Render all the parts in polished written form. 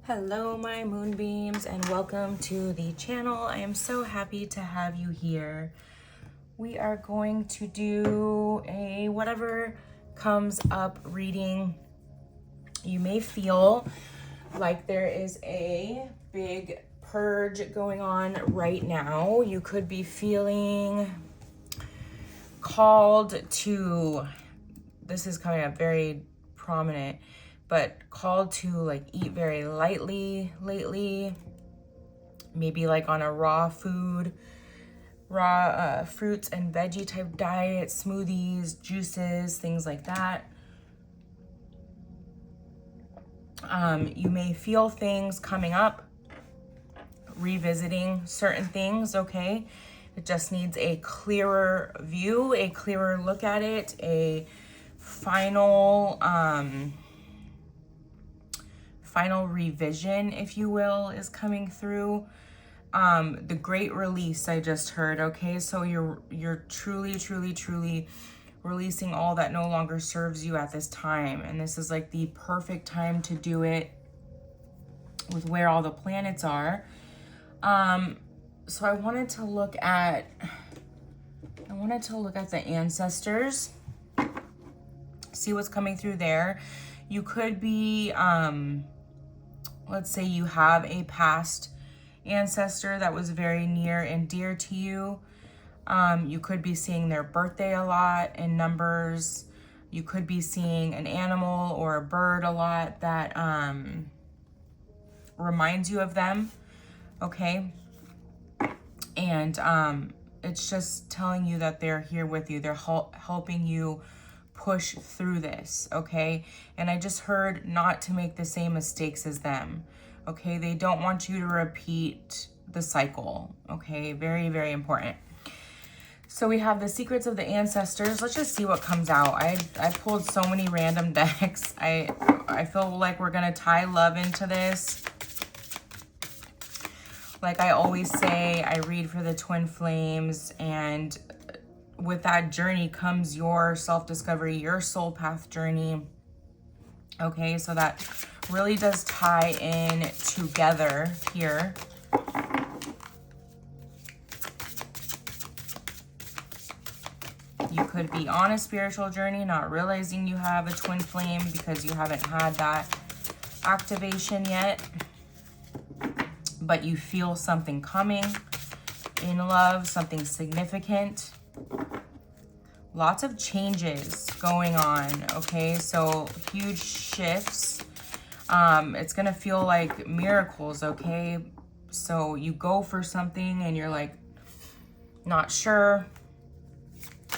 Hello, my moonbeams, and welcome to the channel. I am so happy to have you here. We are going to do a whatever comes up reading. You may feel like there is a big purge going on right now. You could be feeling called to, this is coming up very prominent, but called to like eat very lightly lately, maybe like on a raw fruits and veggie type diet, smoothies, juices, things like that. You may feel things coming up, revisiting certain things, okay? It just needs a clearer view, a clearer look at it, a final revision, if you will, is coming through. The great release I just heard, okay? So you're truly releasing all that no longer serves you at this time. And this is like the perfect time to do it with where all the planets are. So I wanted to look at the ancestors, see what's coming through there. You could be, let's say you have a past ancestor that was very near and dear to you. You could be seeing their birthday a lot in numbers. You could be seeing an animal or a bird a lot that reminds you of them, okay? And it's just telling you that they're here with you. They're helping you push through this, okay? And I just heard not to make the same mistakes as them, okay? They don't want you to repeat the cycle, okay? Very important. So we have the secrets of the ancestors. Let's just see what comes out. I pulled so many random decks. I feel like we're gonna tie love into this. Like I always say, I read for the twin flames, and with that journey comes your self-discovery, your soul path journey. Okay, so that really does tie in together here. You could be on a spiritual journey, not realizing you have a twin flame because you haven't had that activation yet. But you feel something coming in love, something significant. Lots of changes going on, okay? So huge shifts. It's gonna feel like miracles, okay? So you go for something and you're like not sure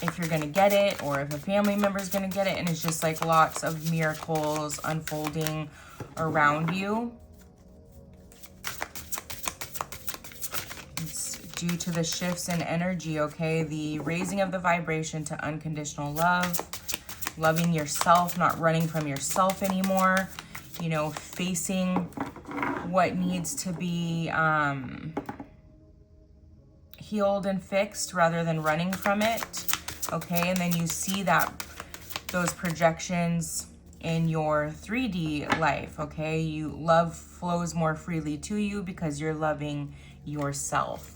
if you're gonna get it or if a family member is gonna get it, and it's just like lots of miracles unfolding around you. Due to the shifts in energy, okay? The raising of the vibration to unconditional love, loving yourself, not running from yourself anymore, you know, facing what needs to be healed and fixed rather than running from it, okay? And then you see those projections in your 3D life, okay? Love flows more freely to you because you're loving yourself.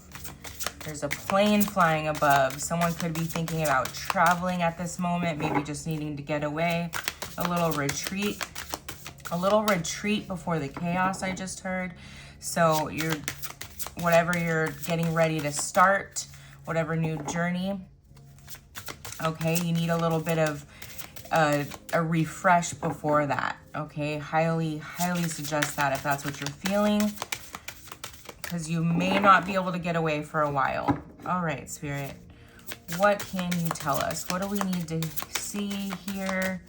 There's a plane flying above. Someone could be thinking about traveling at this moment, maybe just needing to get away. A little retreat before the chaos I just heard. So whatever you're getting ready to start, whatever new journey, okay, you need a little bit of a refresh before that, okay? Highly suggest that if that's what you're feeling, because you may not be able to get away for a while. All right, Spirit, what can you tell us? What do we need to see here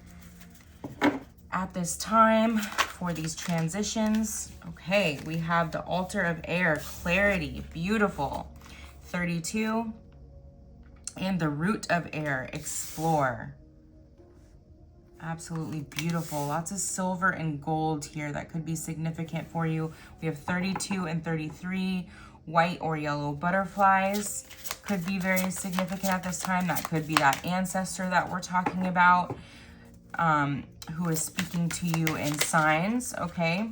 at this time for these transitions? Okay, we have the altar of air, clarity, beautiful. 32, and the root of air, explore. Absolutely beautiful. Lots of silver and gold here that could be significant for you. We have 32 and 33. White or yellow butterflies could be very significant at this time. That could be that ancestor that we're talking about, who is speaking to you in signs, okay?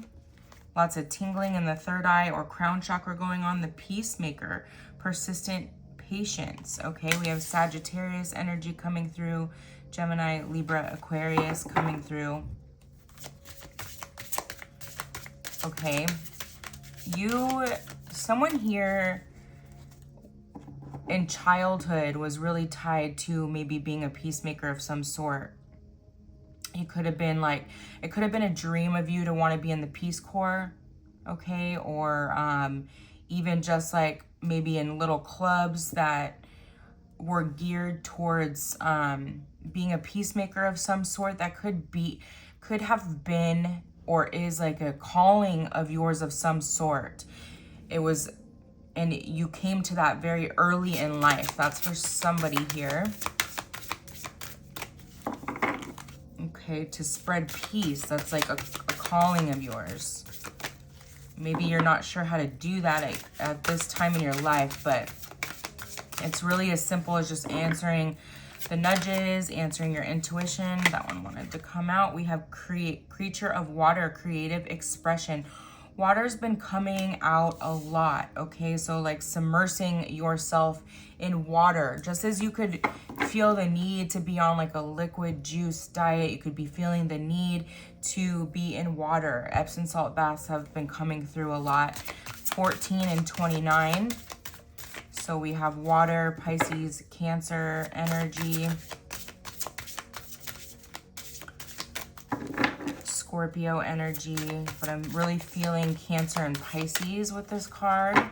Lots of tingling in the third eye or crown chakra going on. The peacemaker, persistent patience. Okay, we have Sagittarius energy coming through. Gemini, Libra, Aquarius coming through. Okay, someone here in childhood was really tied to maybe being a peacemaker of some sort. It could have been a dream of you to want to be in the Peace Corps, okay? Or even just like maybe in little clubs that were geared towards being a peacemaker of some sort. That could have been or is like a calling of yours of some sort. And you came to that very early in life. That's for somebody here. Okay, to spread peace. That's like a calling of yours. Maybe you're not sure how to do that at this time in your life, but it's really as simple as just answering the nudges, answering your intuition. That one wanted to come out. We have creature of water, creative expression. Water's been coming out a lot, okay? So like submersing yourself in water. Just as you could feel the need to be on like a liquid juice diet, you could be feeling the need to be in water. Epsom salt baths have been coming through a lot. 14 and 29. So we have water, Pisces, Cancer energy. Scorpio energy, but I'm really feeling Cancer and Pisces with this card. I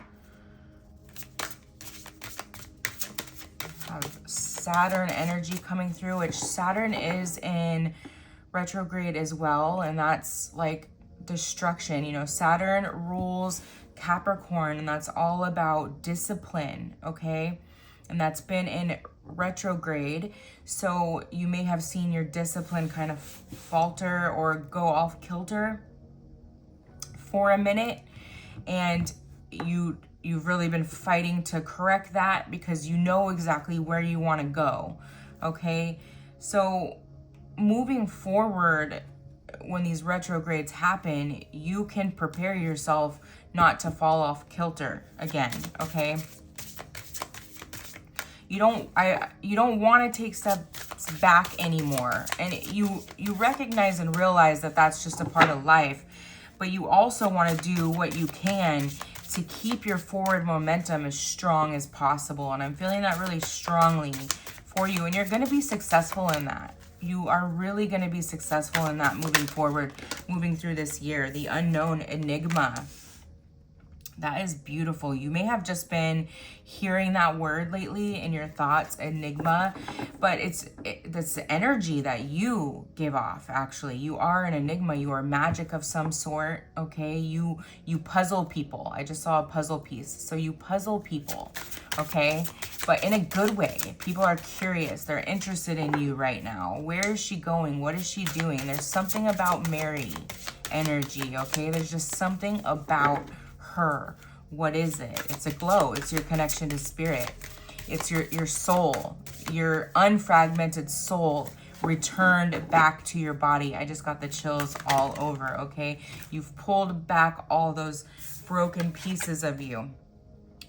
have Saturn energy coming through, which Saturn is in retrograde as well, and that's like destruction. You know, Saturn rules Capricorn, and that's all about discipline, okay? And that's been in retrograde, so you may have seen your discipline kind of falter or go off kilter for a minute, and you've really been fighting to correct that because you know exactly where you want to go, okay? So moving forward, when these retrogrades happen, you can prepare yourself not to fall off kilter again, okay? You don't want to take steps back anymore. And you recognize and realize that that's just a part of life. But you also want to do what you can to keep your forward momentum as strong as possible. And I'm feeling that really strongly for you. And you're going to be successful in that. You are really going to be successful in that moving forward, moving through this year. The unknown enigma. That is beautiful. You may have just been hearing that word lately in your thoughts, enigma, but that's the energy that you give off, actually. You are an enigma. You are magic of some sort, okay? You puzzle people. I just saw a puzzle piece. So you puzzle people, okay? But in a good way. People are curious. They're interested in you right now. Where is she going? What is she doing? There's something about Mary energy, okay? There's just something about her. What is it? It's a glow. It's your connection to spirit. It's your soul, your unfragmented soul returned back to your body. I just got the chills all over, okay? You've pulled back all those broken pieces of you.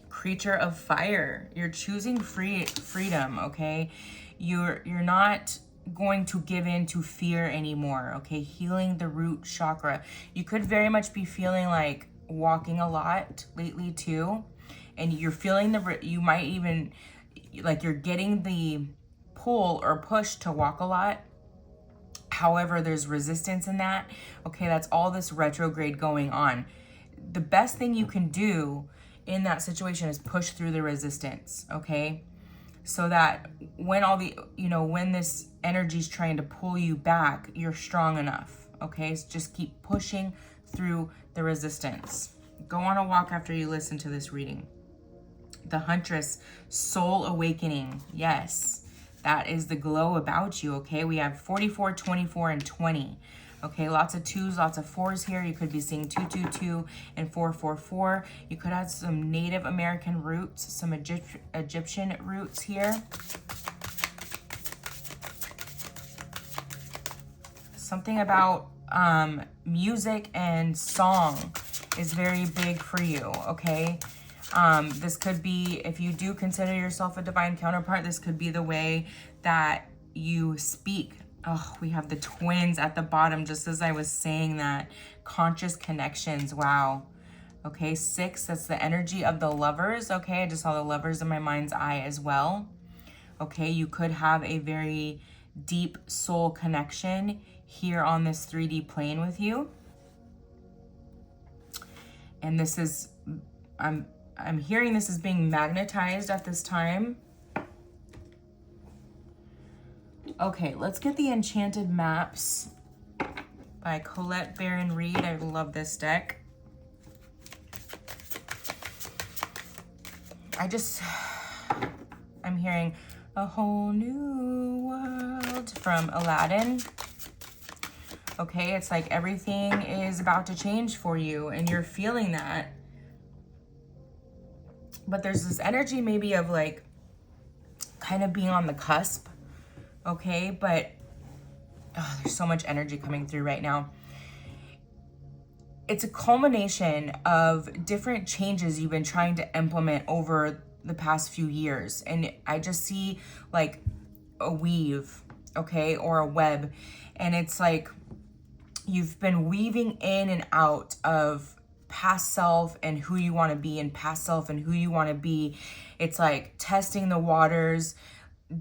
Creature of fire. You're choosing freedom, okay? You're not going to give in to fear anymore, okay? Healing the root chakra. You could very much be feeling like walking a lot lately too, and you're feeling you might even like you're getting the pull or push to walk a lot. However, there's resistance in that, okay? That's all this retrograde going on. The best thing you can do in that situation is push through the resistance, okay? So that when when this energy's trying to pull you back, you're strong enough, okay? So just keep pushing through the resistance. Go on a walk after you listen to this reading. The Huntress, soul awakening. Yes, that is the glow about you, okay? We have 44, 24, and 20. Okay, lots of 2s, lots of 4s here. You could be seeing 222 and 444. You could have some Native American roots, some Egyptian roots here. Something about music and song is very big for you, okay? This could be, if you do consider yourself a divine counterpart, this could be the way that you speak. Oh, we have the twins at the bottom, just as I was saying that. Conscious connections, wow. Okay, 6, that's the energy of the lovers. Okay, I just saw the lovers in my mind's eye as well. Okay, you could have a very deep soul connection here on this 3D plane with you. And this is, I'm hearing this is being magnetized at this time. Okay, let's get the Enchanted Maps by Colette Baron-Reid. I love this deck. I'm hearing a whole new world from Aladdin. Okay, it's like everything is about to change for you and you're feeling that. But there's this energy maybe of like kind of being on the cusp. Okay, but there's so much energy coming through right now. It's a culmination of different changes you've been trying to implement over the past few years. And I just see like a weave, okay, or a web. And it's like you've been weaving in and out of past self and who you want to be, and past self and who you want to be. It's like testing the waters,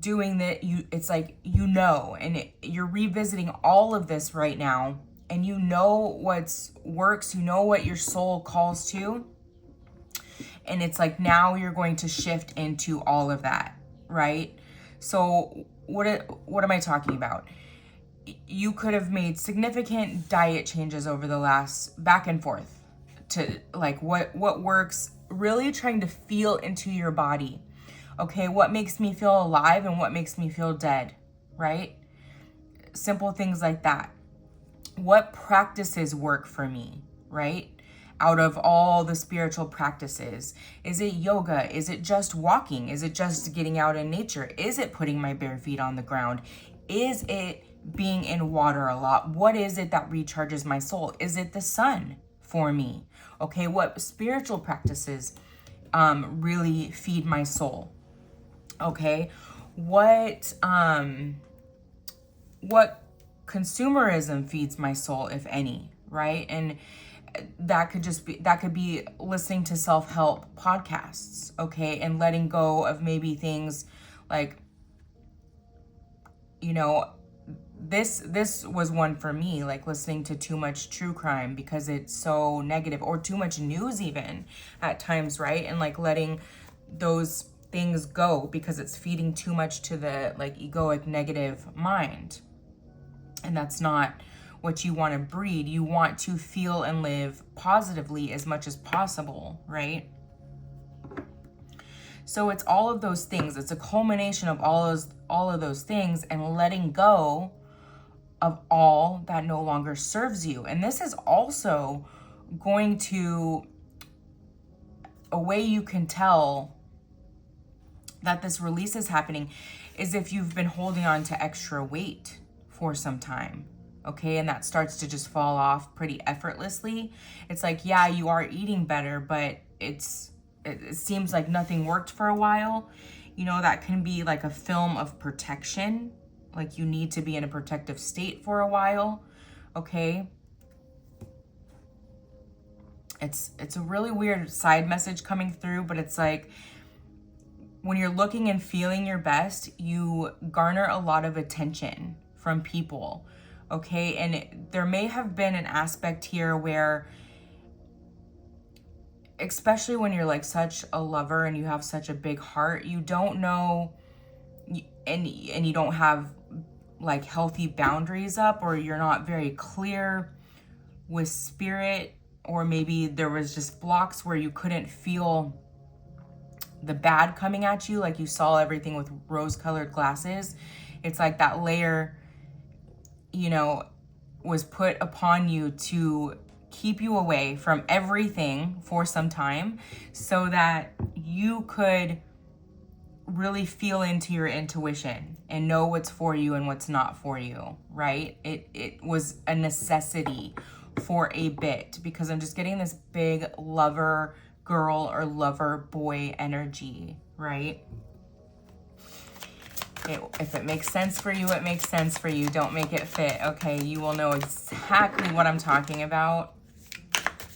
doing that. It's like, and you're revisiting all of this right now. And you know what's works, you know what your soul calls to. And it's like now you're going to shift into all of that, right? So what am I talking about? You could have made significant diet changes over the last, back and forth, to like what works, really trying to feel into your body. Okay, what makes me feel alive and what makes me feel dead, right? Simple things like that. What practices work for me, right? Out of all the spiritual practices, is it yoga? Is it just walking? Is it just getting out in nature? Is it putting my bare feet on the ground? Is it being in water a lot? What is it that recharges my soul? Is it the sun for me? Okay, what spiritual practices really feed my soul? Okay, what consumerism feeds my soul, if any, right? And that could be listening to self-help podcasts, okay, and letting go of maybe things like, this was one for me, like listening to too much true crime because it's so negative, or too much news even at times, right? And like letting those things go because it's feeding too much to the like egoic negative mind. And that's not what you want to breed. You want to feel and live positively as much as possible, right? So it's all of those things. It's a culmination of all of those things, and letting go of all that no longer serves you. And this is also going to, a way you can tell that this release is happening is if you've been holding on to extra weight for some time, okay, and that starts to just fall off pretty effortlessly. It's like, yeah, you are eating better, but it seems like nothing worked for a while. That can be like a film of protection, like you need to be in a protective state for a while, okay? It's a really weird side message coming through, but it's like, when you're looking and feeling your best, you garner a lot of attention from people, okay? And there may have been an aspect here where, especially when you're like such a lover and you have such a big heart, you don't know, and you don't have like healthy boundaries up, or you're not very clear with spirit, or maybe there was just blocks where you couldn't feel the bad coming at you, like you saw everything with rose-colored glasses. It's like that layer, was put upon you to keep you away from everything for some time so that you could really feel into your intuition and know what's for you and what's not for you, right? It was a necessity for a bit, because I'm just getting this big lover girl or lover boy energy, right? If it makes sense for you, it makes sense for you. Don't make it fit, okay? You will know exactly what I'm talking about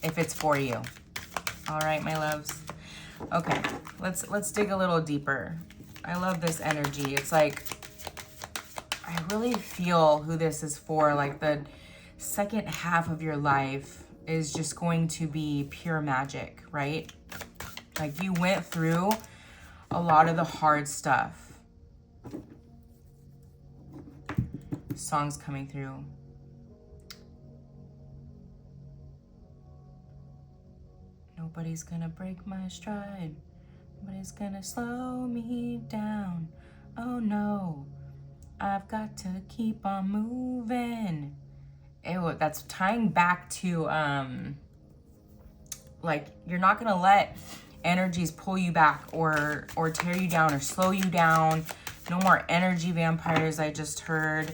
if it's for you. All right, my loves. Okay, let's dig a little deeper. I love this energy. It's like, I really feel who this is for. Like the second half of your life is just going to be pure magic, right? Like you went through a lot of the hard stuff. Songs coming through. Nobody's gonna break my stride. Nobody's gonna slow me down. Oh no, I've got to keep on moving. Ew, that's tying back to, like, you're not gonna let energies pull you back or tear you down or slow you down. No more energy vampires, I just heard.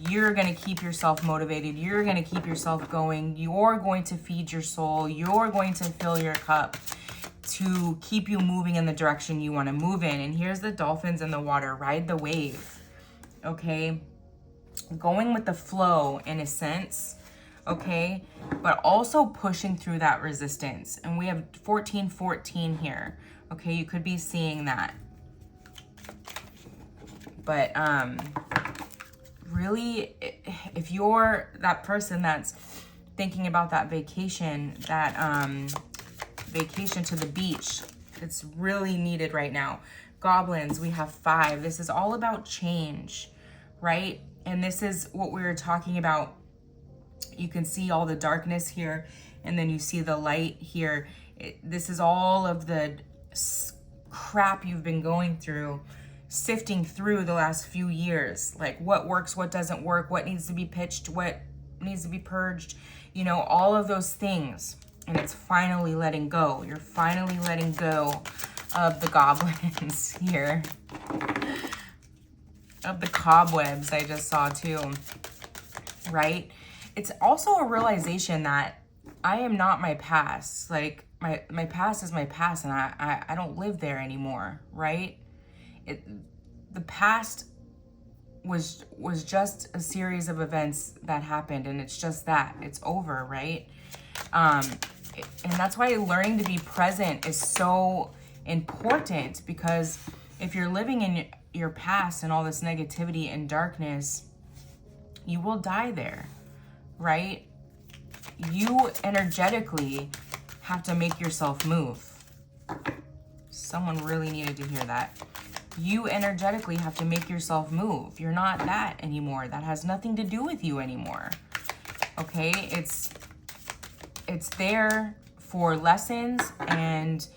You're going to keep yourself motivated. You're going to keep yourself going. You're going to feed your soul. You're going to fill your cup to keep you moving in the direction you want to move in. And here's the dolphins in the water. Ride the wave. Okay? Going with the flow in a sense. Okay? But also pushing through that resistance. And we have 1414 here. Okay? You could be seeing that. But, really, if you're that person that's thinking about that vacation, vacation to the beach, it's really needed right now. Goblins, we have 5. This is all about change, right? And this is what we were talking about. You can see all the darkness here, and then you see the light here. This is all of the crap you've been going through, sifting through the last few years, like what works, what doesn't work, what needs to be pitched, what needs to be purged, you know, all of those things. And it's finally letting go. You're finally letting go of the goblins here, of the cobwebs I just saw too, right? It's also a realization that I am not my past. Like my past is my past, and I don't live there anymore, right? The past was just a series of events that happened, and it's just that. It's over, right? And that's why learning to be present is so important, because if you're living in your past and all this negativity and darkness, you will die there, right? You energetically have to make yourself move. Someone really needed to hear that. You energetically have to make yourself move. You're not that anymore. That has nothing to do with you anymore. Okay? It's there for lessons, and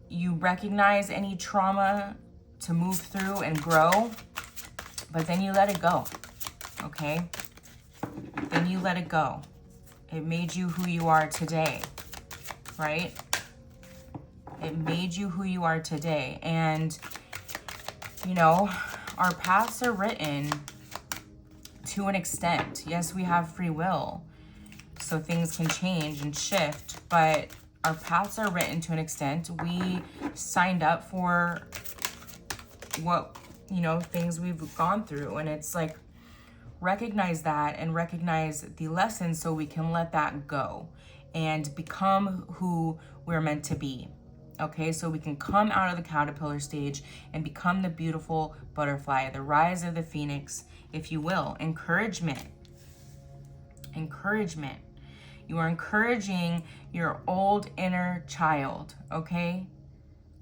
you recognize any trauma to move through and grow, but then you let it go. Okay? Then you let it go. It made you who you are today, right? It made you who you are today. And you know, our paths are written to an extent. Yes, we have free will, so things can change and shift, but our paths are written to an extent. We signed up for what, you know, things we've gone through, and it's like, recognize that and recognize the lessons so we can let that go and become who we're meant to be. Okay, so we can come out of the caterpillar stage and become the beautiful butterfly, the rise of the phoenix, if you will. Encouragement. Encouragement. You are encouraging your old inner child, okay?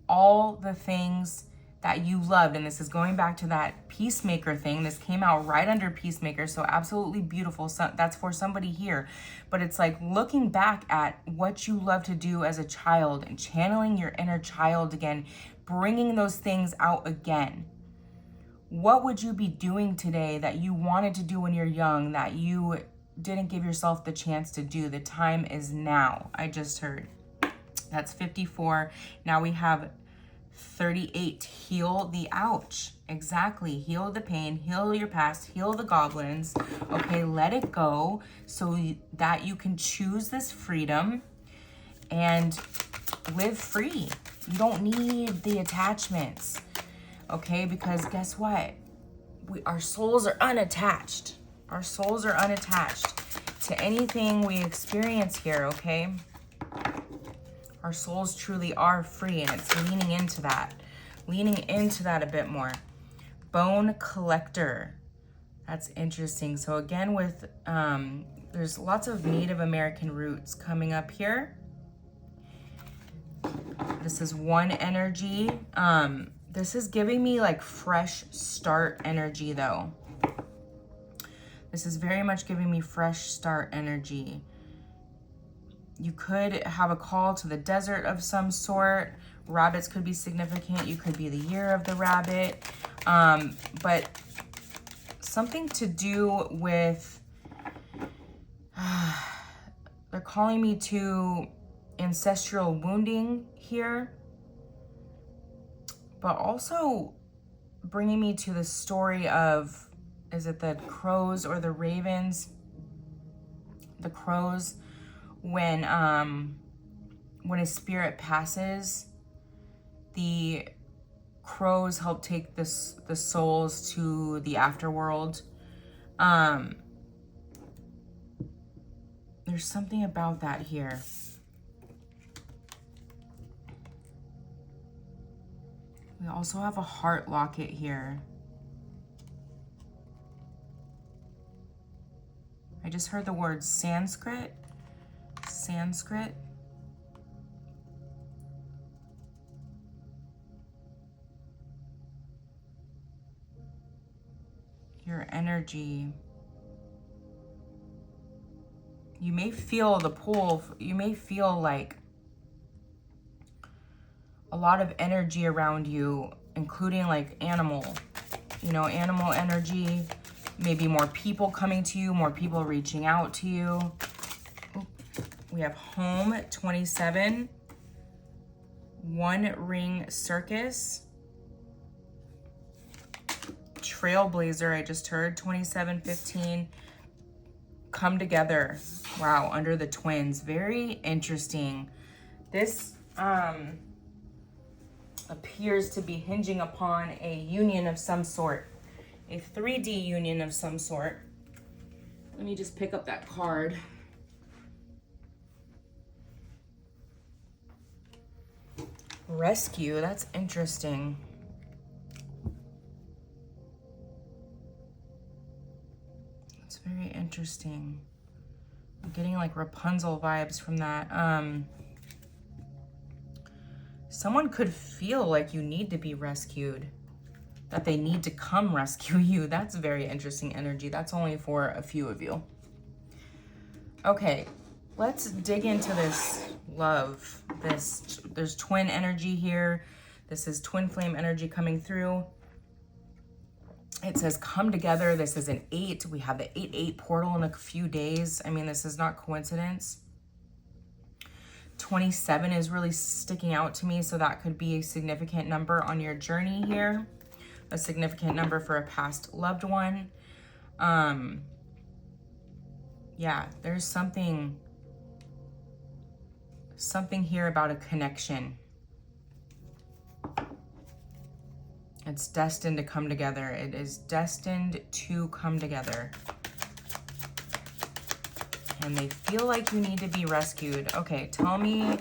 All the things that you loved, and this is going back to that peacemaker thing. This came out right under peacemaker, so absolutely beautiful. So that's for somebody here. But it's like looking back at what you love to do as a child and channeling your inner child again, bringing those things out again. What would you be doing today that you wanted to do when you're young that you didn't give yourself the chance to do? The time is now. I just heard. That's 54. Now we have 38, heal the ouch. Exactly. Heal the pain, heal your past, heal the goblins. Okay, let it go so that you can choose this freedom and live free. You don't need the attachments. Okay, because guess what? Our souls are unattached. Our souls are unattached to anything we experience here, okay? Our souls truly are free, and it's leaning into that a bit more. Bone collector. That's interesting. So again, with there's lots of Native American roots coming up here. This is one energy. This is giving me like fresh start energy though. This is very much giving me fresh start energy. You could have a call to the desert of some sort. Rabbits could be significant. You could be the year of the rabbit. But something to do with, they're calling me to ancestral wounding here, but also bringing me to the story of, is it the crows or the ravens? The crows, when a spirit passes, the crows help take the souls to the afterworld. There's something about that here. We also have a heart locket here. I just heard the word Sanskrit. Sanskrit. Your energy. You may feel the pull. You may feel like a lot of energy around you, including like animal, animal energy, maybe more people coming to you, more people reaching out to you. We have home 27, one ring circus, trailblazer, I just heard 2715, come together. Wow, under the twins, very interesting. This appears to be hinging upon a union of some sort, a 3D union of some sort. Let me just pick up that card. Rescue, that's interesting. It's very interesting. I'm getting like Rapunzel vibes from that. Someone could feel like you need to be rescued, that they need to come rescue you. That's very interesting energy. That's only for a few of you. Okay, let's dig into this love. There's twin energy here. This is twin flame energy coming through. It says come together. This is an 8. We have the 8-8 portal in a few days. I mean, this is not coincidence. 27 is really sticking out to me, so that could be a significant number on your journey here, a significant number for a past loved one. Yeah, there's something here about a connection. It's destined to come together. It is destined to come together. And they feel like you need to be rescued. Okay, tell me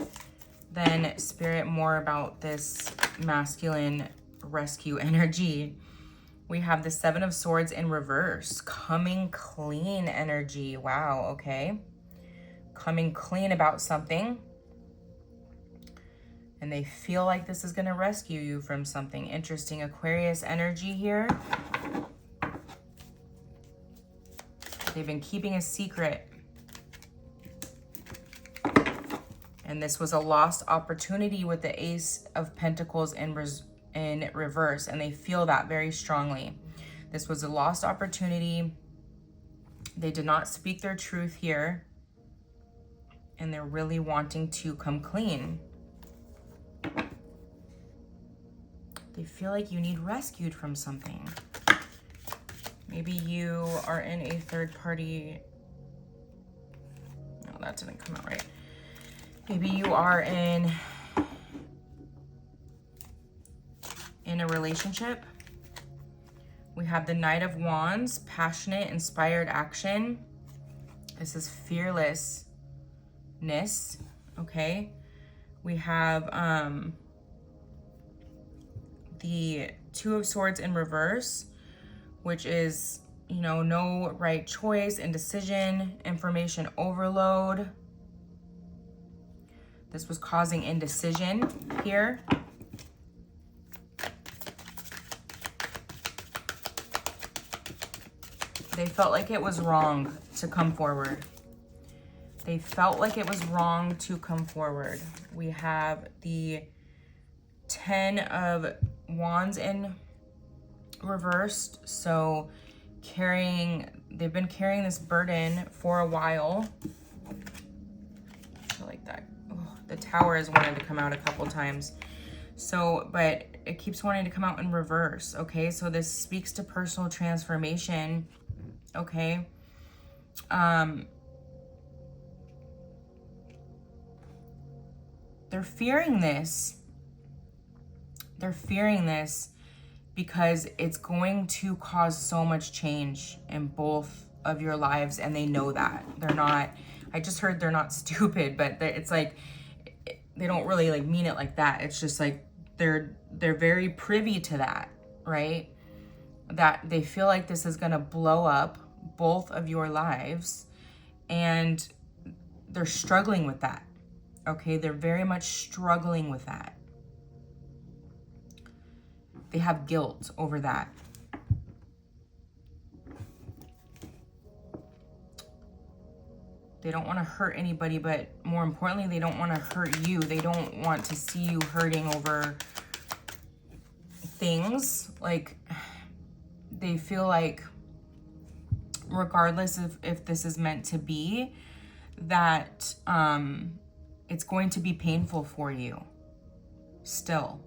then, Spirit, more about this masculine rescue energy. We have the 7 of Swords in reverse. Coming clean energy. Wow, okay. Coming clean about something. And they feel like this is going to rescue you from something. Interesting. Aquarius energy here. They've been keeping a secret. And this was a lost opportunity with the Ace of Pentacles in reverse. And they feel that very strongly. This was a lost opportunity. They did not speak their truth here. And they're really wanting to come clean. They feel like you need rescued from something. Maybe you are in a third party. No, that didn't come out right. Maybe you are in a relationship. We have the Knight of Wands, passionate, inspired action. This is fearlessness, okay? We have the Two of Swords in reverse, which is, you know, no right choice, indecision, information overload. This was causing indecision here. They felt like it was wrong to come forward. They felt like it was wrong to come forward. We have the Ten of Wands in reversed. So they've been carrying this burden for a while. I like that. Oh, the Tower has wanted to come out a couple times. So, but it keeps wanting to come out in reverse, okay? So this speaks to personal transformation, okay? They're fearing this. They're fearing this because it's going to cause so much change in both of your lives, and they know that. They're not, I just heard they're not stupid, but it's like, they don't really like mean it like that. It's just like, they're very privy to that, right? That they feel like this is gonna blow up both of your lives, and they're struggling with that, okay? They're very much struggling with that. They have guilt over that. They don't want to hurt anybody, but more importantly, they don't want to hurt you. They don't want to see you hurting over things. Like, they feel like regardless of if this is meant to be, that it's going to be painful for you still.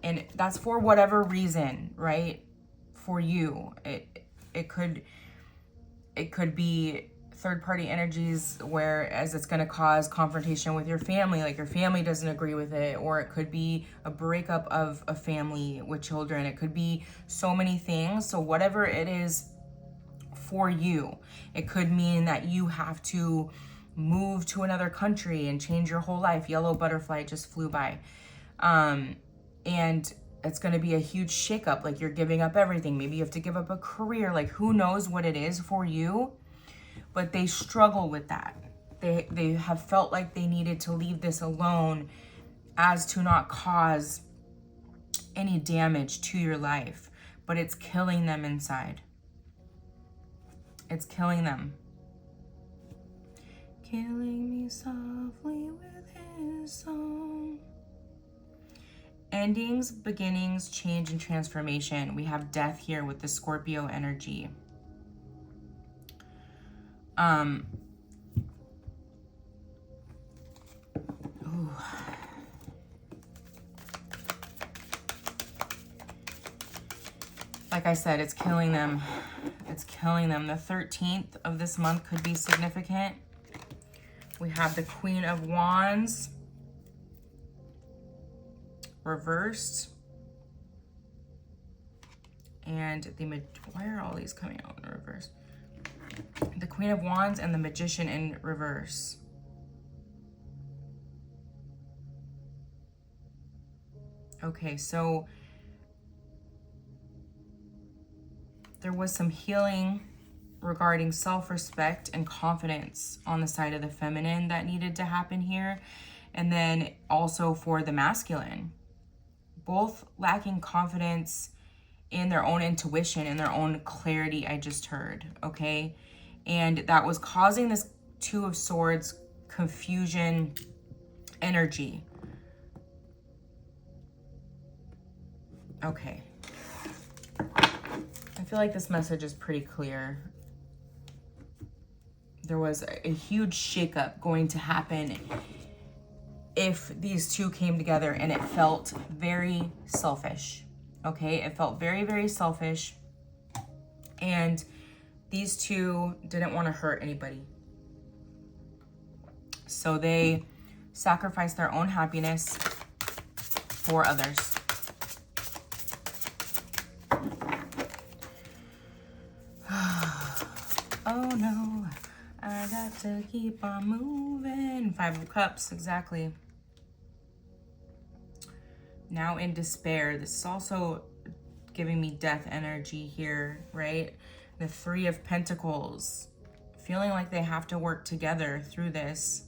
And that's for whatever reason, right? For you. It could be third-party energies, whereas it's going to cause confrontation with your family, like your family doesn't agree with it, or it could be a breakup of a family with children. It could be so many things. So whatever it is for you, it could mean that you have to move to another country and change your whole life. Yellow butterfly just flew by. And it's going to be a huge shakeup. Like, you're giving up everything. Maybe you have to give up a career. Like, who knows what it is for you? But they struggle with that. They have felt like they needed to leave this alone as to not cause any damage to your life. But it's killing them inside. It's killing them. Killing me softly with his song. Endings, beginnings, change, and transformation. We have death here with the Scorpio energy. Like I said, it's killing them. It's killing them. The 13th of this month could be significant. We have the Queen of Wands reversed, and why are all these coming out in reverse? The Queen of Wands and the Magician in reverse. Okay, so there was some healing regarding self-respect and confidence on the side of the feminine that needed to happen here, and then also for the masculine. Both lacking confidence in their own intuition and their own clarity, I just heard, okay? And that was causing this Two of Swords confusion energy. Okay. I feel like this message is pretty clear. There was a huge shakeup going to happen if these two came together and it felt very selfish, okay? It felt very, very selfish. And these two didn't want to hurt anybody. So they sacrificed their own happiness for others. Oh no, I got to keep on moving. 5 of Cups, exactly. Now in despair. This is also giving me death energy here, right? The 3 of Pentacles. Feeling like they have to work together through this.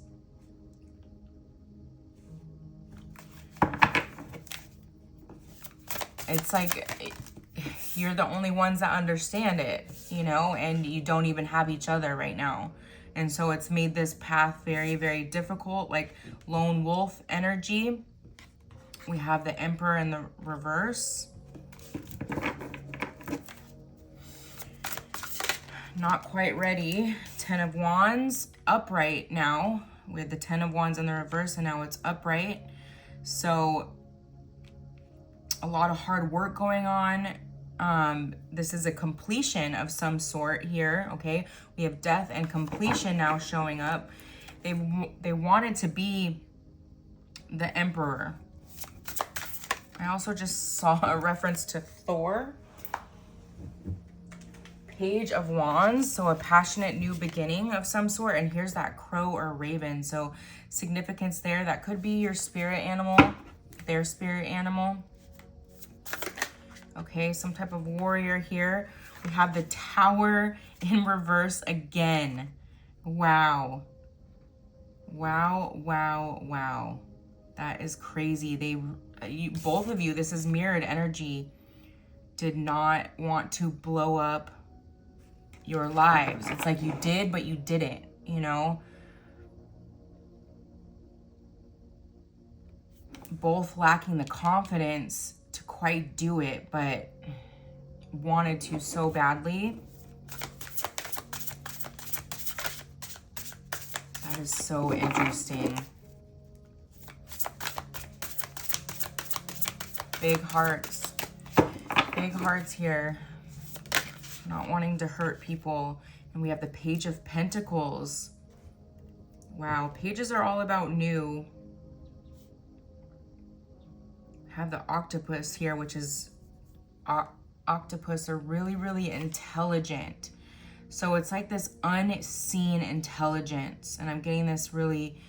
It's like you're the only ones that understand it, you know, and you don't even have each other right now. And so it's made this path very, very difficult, like lone wolf energy. We have the Emperor in the reverse. Not quite ready. 10 of Wands, upright now. We had the 10 of Wands in the reverse and now it's upright. So a lot of hard work going on. This is a completion of some sort here, okay? We have death and completion now showing up. They wanted to be the Emperor. I also just saw a reference to Thor. Page of Wands, so a passionate new beginning of some sort. And here's that crow or raven. So significance there. That could be your spirit animal, their spirit animal. Okay, some type of warrior here. We have the Tower in reverse again. Wow. Wow, wow, wow. That is crazy. Both of you, this is mirrored energy, did not want to blow up your lives. It's like you did, but you didn't, you know? Both lacking the confidence to quite do it, but wanted to so badly. That is so interesting. Big hearts. Big hearts here. Not wanting to hurt people. And we have the Page of Pentacles. Wow, pages are all about new. Have the Octopus here, which is octopus are really, really intelligent. So it's like this unseen intelligence. And I'm getting this really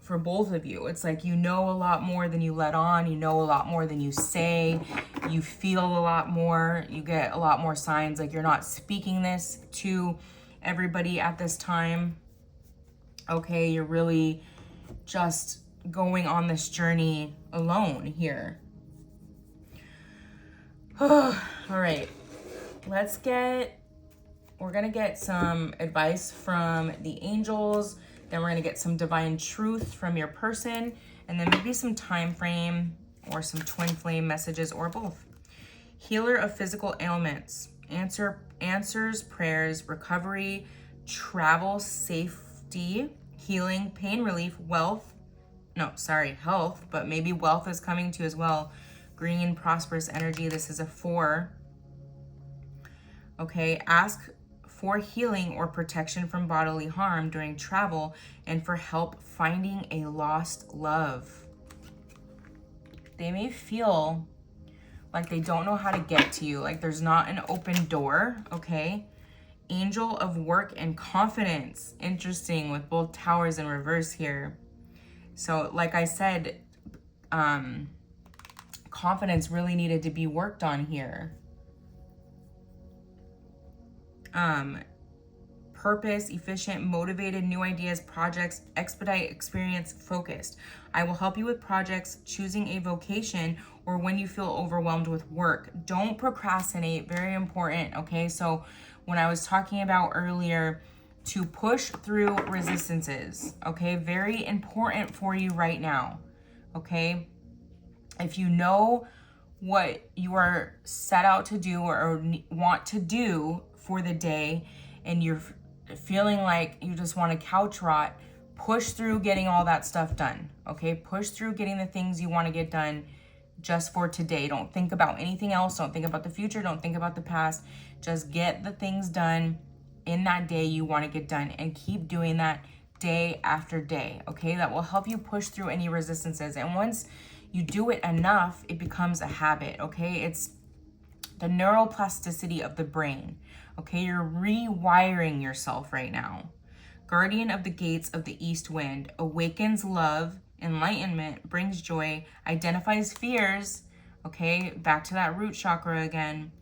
for both of you. It's like you know a lot more than you let on. You know a lot more than you say. You feel a lot more. You get a lot more signs like you're not speaking this to everybody at this time. Okay, you're really just going on this journey alone here. All right, we're gonna get some advice from the angels. Then we're gonna get some divine truth from your person, and then maybe some time frame or some twin flame messages or both. Healer of physical ailments, answers, prayers, recovery, travel, safety, healing, pain relief, health, but maybe wealth is coming to you as well. Green, prosperous energy. This is a 4. Okay, ask for healing or protection from bodily harm during travel and for help finding a lost love. They may feel like they don't know how to get to you, like there's not an open door, okay? Angel of work and confidence. Interesting with both towers in reverse here. So like I said, confidence really needed to be worked on here. Purpose, efficient, motivated, new ideas, projects, expedite, experience, focused. I will help you with projects, choosing a vocation, or when you feel overwhelmed with work. Don't procrastinate, very important, okay? So when I was talking about earlier, to push through resistances, okay? Very important for you right now, okay? If you know what you are set out to do or want to do for the day and you're feeling like you just want to couch rot, push through getting all that stuff done, okay? Push through getting the things you want to get done just for today. Don't think about anything else. Don't think about the future. Don't think about the past. Just get the things done in that day you want to get done, and keep doing that day after day, okay? That will help you push through any resistances. And once you do it enough, it becomes a habit, okay? It's the neuroplasticity of the brain, okay? You're rewiring yourself right now. Guardian of the gates of the east wind, awakens love, enlightenment, brings joy, identifies fears, okay? Back to that root chakra again.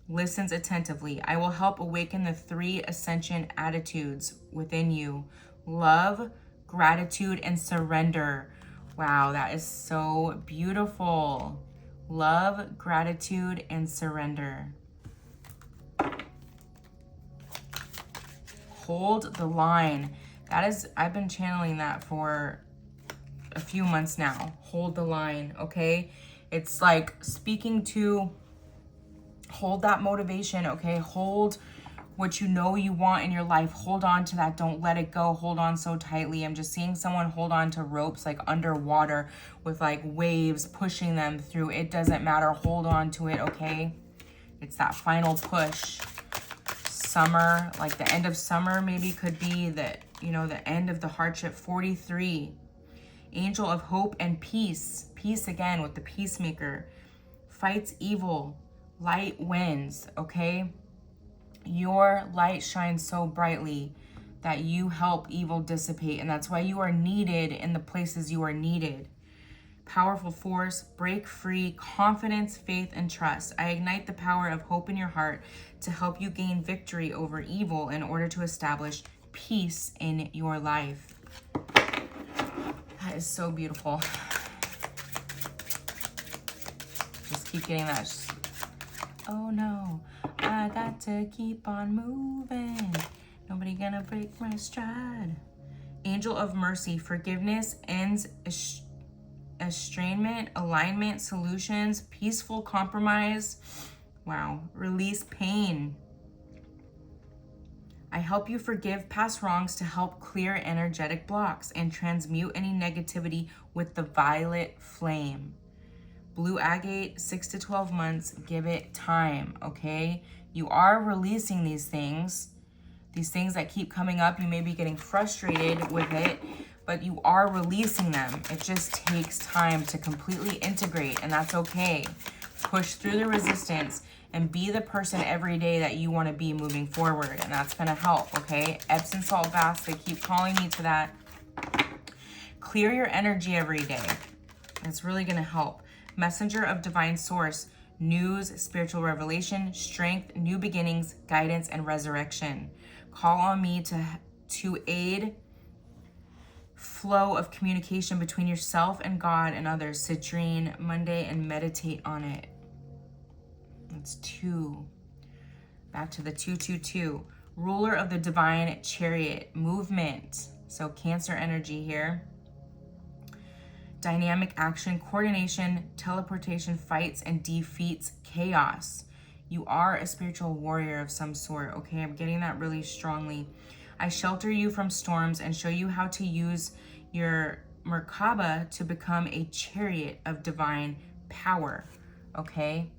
Listens attentively. I will help awaken the 3 ascension attitudes within you: love, gratitude, and surrender. Wow, that is so beautiful. Love, gratitude, and surrender. Hold the line. That is, I've been channeling that for a few months now. Hold the line, okay? It's like speaking to, hold that motivation, okay? Hold what you know you want in your life. Hold on to that. Don't let it go. Hold on so tightly. I'm just seeing someone hold on to ropes like underwater with like waves pushing them through. It doesn't matter. Hold on to it, okay? It's that final push. Summer, like the end of summer maybe could be the, you know, the end of the hardship. 43. Angel of hope and peace. Peace again with the peacemaker. Fights evil. Light wins, okay? Your light shines so brightly that you help evil dissipate, and that's why you are needed in the places you are needed. Powerful force, break free, confidence, faith, and trust. I ignite the power of hope in your heart to help you gain victory over evil in order to establish peace in your life. That is so beautiful. Just keep getting that. Oh no, I got to keep on moving. Nobody gonna break my stride. Angel of mercy, forgiveness, ends estrangement, alignment, solutions, peaceful compromise. Wow, release pain. I help you forgive past wrongs to help clear energetic blocks and transmute any negativity with the violet flame. Blue agate, 6 to 12 months, give it time, okay? You are releasing these things that keep coming up. You may be getting frustrated with it, but you are releasing them. It just takes time to completely integrate, and that's okay. Push through the resistance and be the person every day that you want to be moving forward, and that's going to help, okay? Epsom salt baths, they keep calling me to that. Clear your energy every day. It's really going to help. Messenger of divine source, news, spiritual revelation, strength, new beginnings, guidance, and resurrection. Call on me to aid flow of communication between yourself and God and others. Citrine, Monday, and meditate on it. That's 2. Back to the 222. Ruler of the divine chariot, movement. So Cancer energy here. Dynamic action, coordination, teleportation, fights, and defeats chaos. You are a spiritual warrior of some sort, okay? I'm getting that really strongly. I shelter you from storms and show you how to use your Merkaba to become a chariot of divine power, okay?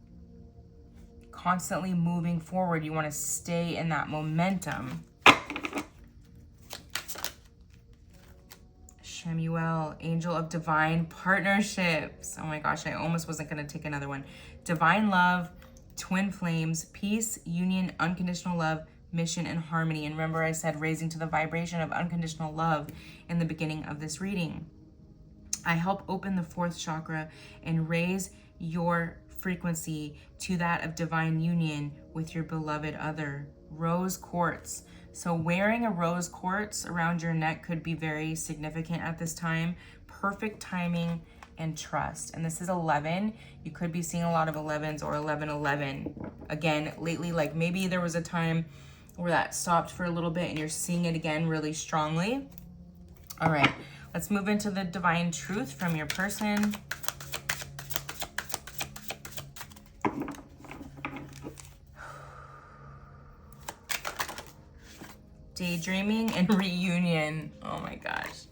Constantly moving forward. You want to stay in that momentum. Shemuel, angel of divine partnerships. Oh my gosh, I almost wasn't going to take another one. Divine love, twin flames, peace, union, unconditional love, mission, and harmony. And remember I said raising to the vibration of unconditional love in the beginning of this reading. I help open the 4th chakra and raise your frequency to that of divine union with your beloved other. Rose quartz. So wearing a rose quartz around your neck could be very significant at this time. Perfect timing and trust. And this is 11. You could be seeing a lot of 11s or 1111. Again, lately, like maybe there was a time where that stopped for a little bit and you're seeing it again really strongly. All right, let's move into the divine truth from your person. Daydreaming and reunion. Oh my gosh.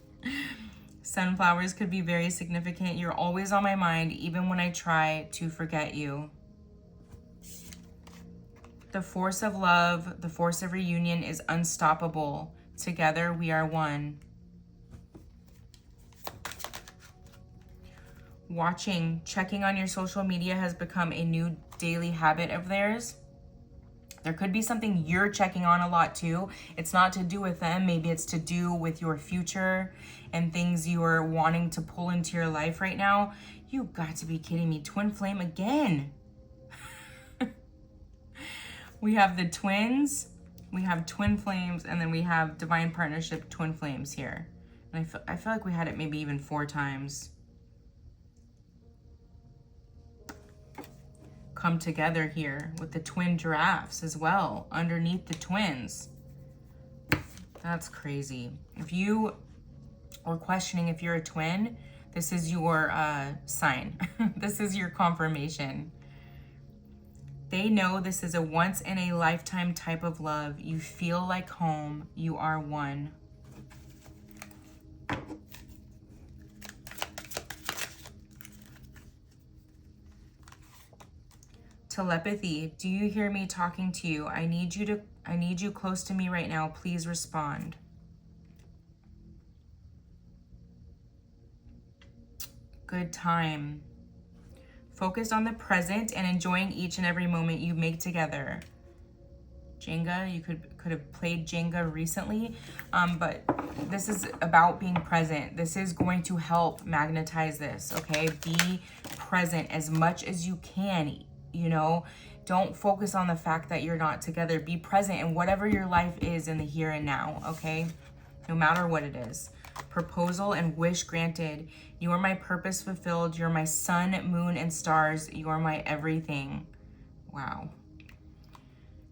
Sunflowers could be very significant. You're always on my mind, even when I try to forget you. The force of love, the force of reunion is unstoppable. Together we are one. Watching, checking on your social media has become a new daily habit of theirs. There could be something you're checking on a lot too. It's not to do with them. Maybe it's to do with your future and things you are wanting to pull into your life right now. You got to be kidding me. Twin flame again. We have the twins, we have twin flames, and then we have divine partnership twin flames here. And I feel like we had it maybe even 4 times. Come together here with the twin giraffes as well underneath the twins. That's crazy. If you are questioning if you're a twin, this is your sign. This is your confirmation. They know this is a once in a lifetime type of love. You feel like home. You are one. Telepathy. Do you hear me talking to you? I need you close to me right now. Please respond. Good time. Focused on the present and enjoying each and every moment you make together. Jenga, you could have played Jenga recently, but this is about being present. This is going to help magnetize this, okay? Be present as much as you can, you know? Don't focus on the fact that you're not together. Be present in whatever your life is in the here and now, okay? No matter what it is. Proposal and wish granted. You are my purpose fulfilled. You're my sun, moon, and stars. You are my everything. Wow.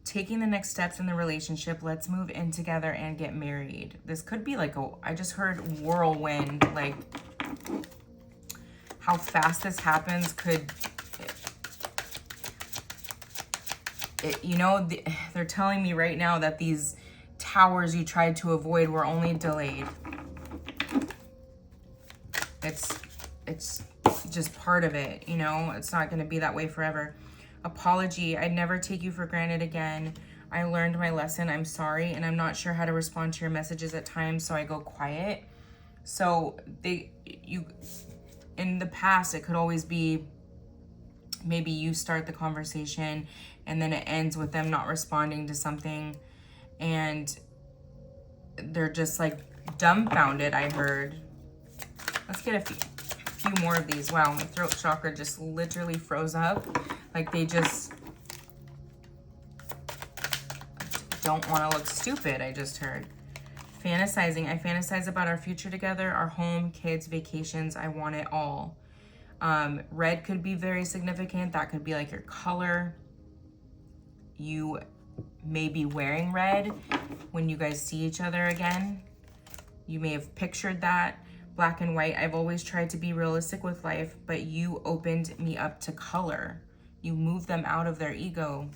Taking the next steps in the relationship. Let's move in together and get married. This could be like I just heard whirlwind, like how fast this happens could, you know, they're telling me right now that these towers you tried to avoid were only delayed. It's just part of it, you know? It's not going to be that way forever. Apology. I'd never take you for granted again. I learned my lesson. I'm sorry, and I'm not sure how to respond to your messages at times, so I go quiet. So in the past, it could always be maybe you start the conversation and then it ends with them not responding to something and they're just like dumbfounded, I heard. Let's get a few more of these. Wow, my throat chakra just literally froze up. Like they just don't want to look stupid, I just heard. Fantasizing. I fantasize about our future together, our home, kids, vacations. I want it all. Red could be very significant. That could be like your color. You may be wearing red when you guys see each other again. You may have pictured that. Black and white. I've always tried to be realistic with life, but you opened me up to color. You moved them out of their ego.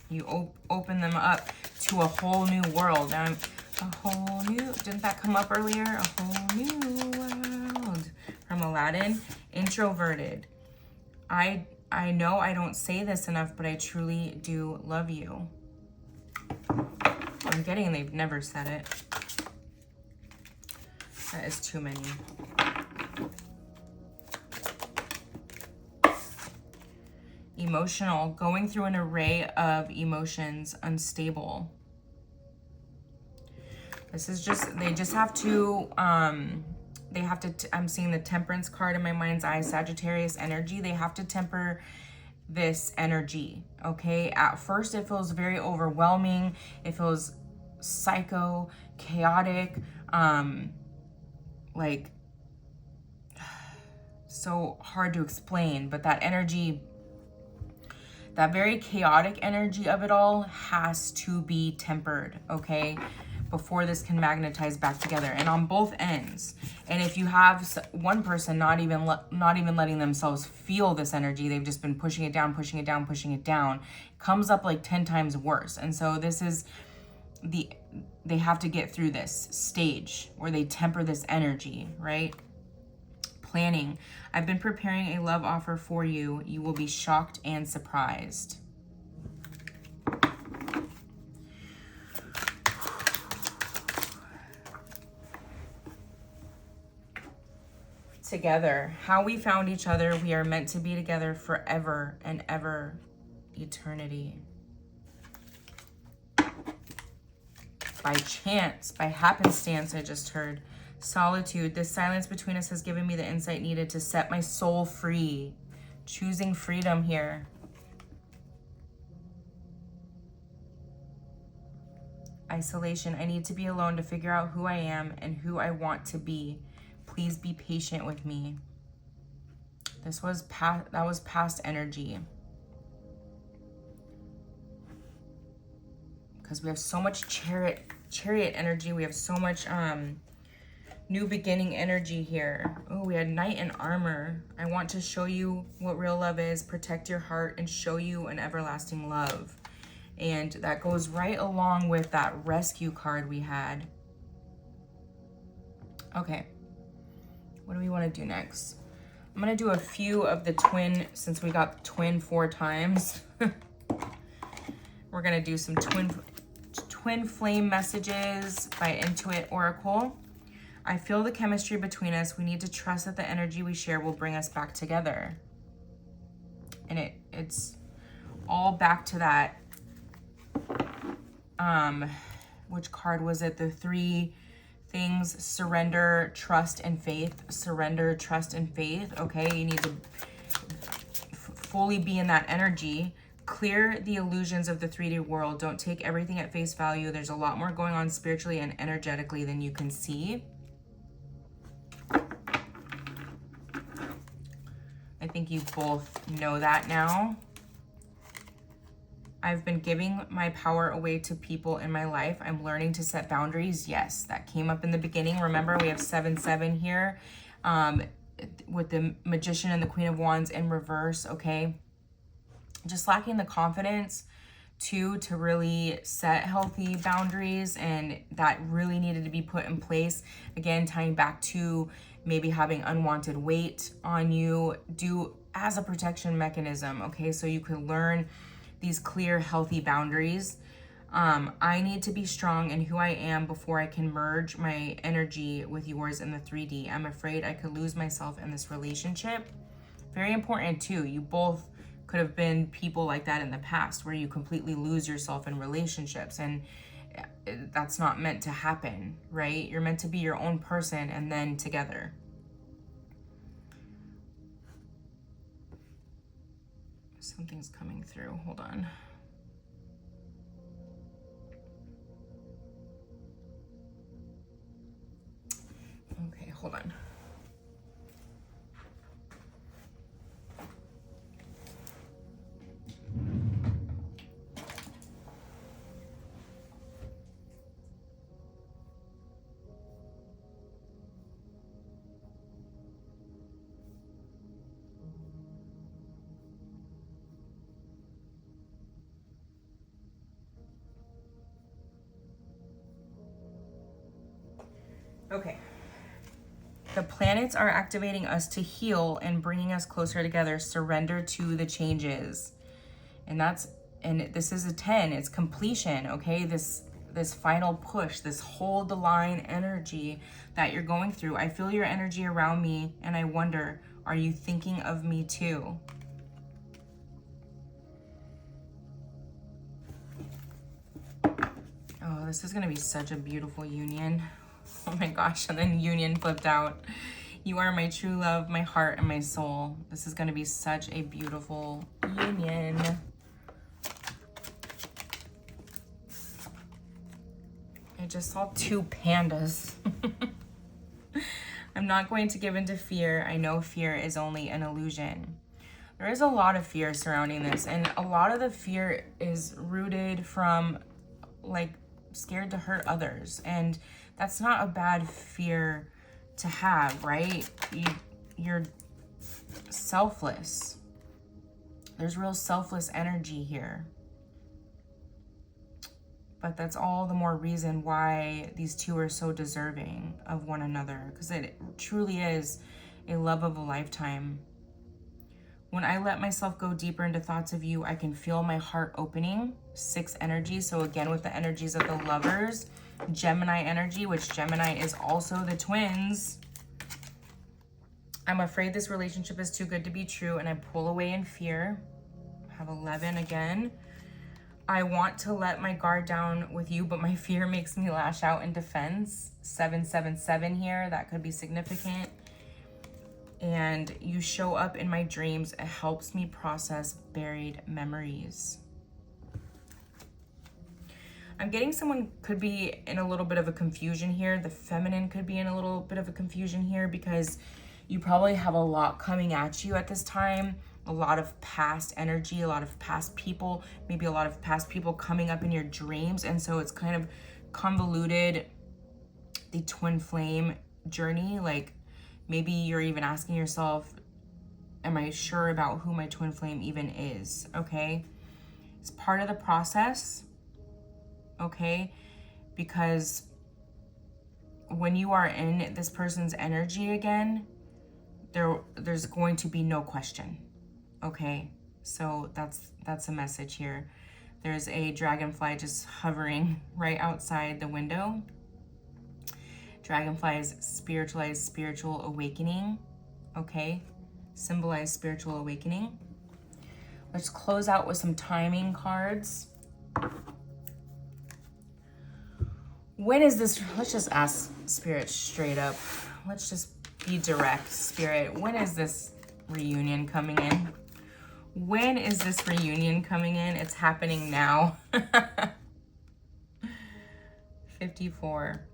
You open them up to a whole new world. Now, a whole new, didn't that come up earlier? A whole new world from Aladdin. Introverted. I know I don't say this enough, but I truly do love you. I'm getting they've never said it. That is too many. Emotional, going through an array of emotions, unstable. This is just, they just have to, I'm seeing the Temperance card in my mind's eye, Sagittarius energy. They have to temper this energy, okay? At first, it feels very overwhelming. It feels psycho, chaotic, like so hard to explain, but that energy, that very chaotic energy of it all has to be tempered, okay, before this can magnetize back together, and on both ends. And if you have one person not even letting themselves feel this energy, they've just been pushing it down, pushing it down, pushing it down, it comes up like 10 times worse. And so this is they have to get through this stage where they temper this energy, right? Planning. I've been preparing a love offer for you. You will be shocked and surprised. Together. How we found each other. We are meant to be together forever and ever. Eternity. By chance, by happenstance, I just heard. Solitude. This silence between us has given me the insight needed to set my soul free. Choosing freedom here. Isolation. I need to be alone to figure out who I am and who I want to be. Please be patient with me. This was past, that was past energy. Because we have so much chariot energy. We have so much new beginning energy here. Oh, we had knight in armor. I want to show you what real love is, protect your heart, and show you an everlasting love. And that goes right along with that rescue card we had. Okay. What do we want to do next? I'm going to do a few of the twin, since we got twin 4 times. We're going to do some twin flame messages by Intuit Oracle. I feel the chemistry between us. We need to trust that the energy we share will bring us back together. And it's all back to that, which card was it? The 3 things: surrender, trust, and faith. Surrender, trust, and faith. Okay, you need to fully be in that energy. Clear the illusions of the 3D world. Don't take everything at face value. There's a lot more going on spiritually and energetically than you can see. I think you both know that now. I've been giving my power away to people in my life. I'm learning to set boundaries. Yes, that came up in the beginning. Remember, we have 7-7 here with the Magician and the Queen of Wands in reverse, okay? Just lacking the confidence to really set healthy boundaries, and that really needed to be put in place. Again, tying back to maybe having unwanted weight on you, as a protection mechanism, okay? So you can learn these clear, healthy boundaries. I need to be strong in who I am before I can merge my energy with yours in the 3D. I'm afraid I could lose myself in this relationship. Very important too. You both could have been people like that in the past, where you completely lose yourself in relationships, and that's not meant to happen, right? You're meant to be your own person and then together. Something's coming through. Hold on. Okay, hold on. Okay. The planets are activating us to heal and bringing us closer together. Surrender to the changes. And this is a 10. It's completion, okay? This final push, this hold the line energy that you're going through. I feel your energy around me, and I wonder, are you thinking of me too? Oh, this is going to be such a beautiful union. Oh my gosh, and then union flipped out. You are my true love, my heart, and my soul. This is going to be such a beautiful union. I just saw 2 pandas. I'm not going to give into fear. I know fear is only an illusion. There is a lot of fear surrounding this, and a lot of the fear is rooted from like scared to hurt others, and that's not a bad fear to have, right? You're selfless. There's real selfless energy here. But that's all the more reason why these two are so deserving of one another, because it truly is a love of a lifetime. When I let myself go deeper into thoughts of you, I can feel my heart opening. 6 energy. So again, with the energies of the Lovers, Gemini energy, which Gemini is also the twins. I'm afraid this relationship is too good to be true, and I pull away in fear. I have 11 again. I want to let my guard down with you, but my fear makes me lash out in defense. 777 here, that could be significant. And you show up in my dreams. It helps me process buried memories. I'm getting someone could be in a little bit of a confusion here. The feminine could be in a little bit of a confusion here because you probably have a lot coming at you at this time. A lot of past energy, a lot of past people, maybe a lot of past people coming up in your dreams. And so it's kind of convoluted, the twin flame journey. Like maybe you're even asking yourself, am I sure about who my twin flame even is? Okay. It's part of the process. Okay. Because when you are in this person's energy again, there's going to be no question. Okay, so that's a message here. There's a dragonfly just hovering right outside the window. Dragonflies spiritualize spiritual awakening. Okay, symbolize spiritual awakening. Let's close out with some timing cards. When is this? Let's just ask Spirit straight up. Let's just be direct, Spirit. When is this reunion coming in? When is this reunion coming in? It's happening now. 54.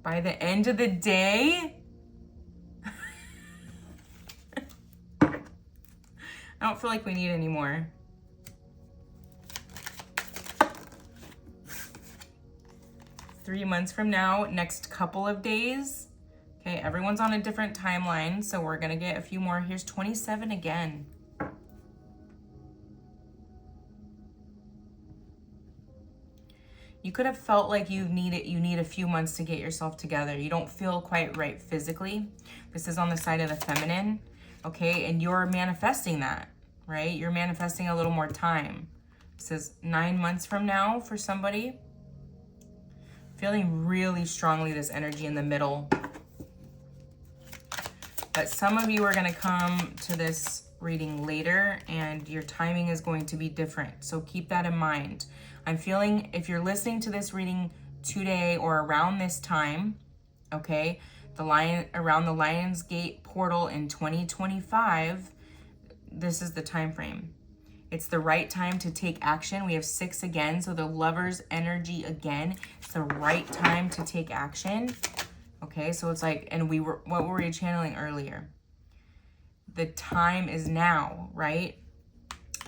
By the end of the day? I don't feel like we need any more. Three months from now, next couple of days. Okay, everyone's on a different timeline, so we're gonna get a few more. Here's 27 again. You could have felt like you need a few months to get yourself together. You don't feel quite right physically. This is on the side of the feminine, okay? And you're manifesting that, right? You're manifesting a little more time. This is 9 months from now for somebody. Feeling really strongly this energy in the middle. But some of you are going to come to this reading later and your timing is going to be different. So keep that in mind. I'm feeling if you're listening to this reading today or around this time, okay, around the Lionsgate portal in 2025, this is the time frame. It's the right time to take action. We have 6 again, so the Lover's energy again. It's the right time to take action. Okay, so it's like, and what were we channeling earlier? The time is now, right?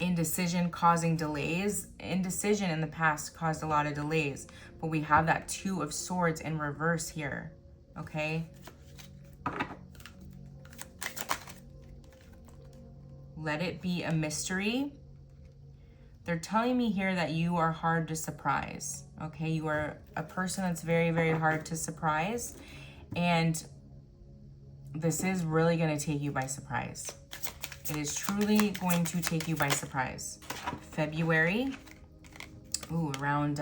Indecision causing delays. Indecision in the past caused a lot of delays, but we have that 2 of Swords in reverse here, okay? Let it be a mystery. They're telling me here that you are hard to surprise, okay? You are a person that's very, very hard to surprise, and this is really going to take you by surprise. It is truly going to take you by surprise. February, around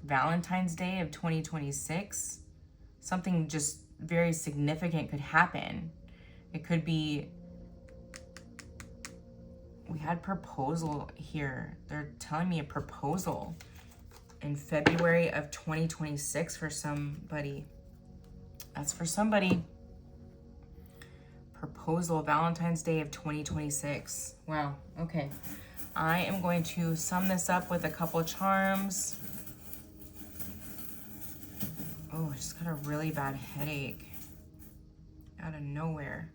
Valentine's Day of 2026, something just very significant could happen. It could be, we had proposal here. They're telling me a proposal in February of 2026 for somebody. That's for somebody. Proposal, Valentine's Day of 2026. Wow, okay. I am going to sum this up with a couple of charms. Oh, I just got a really bad headache out of nowhere.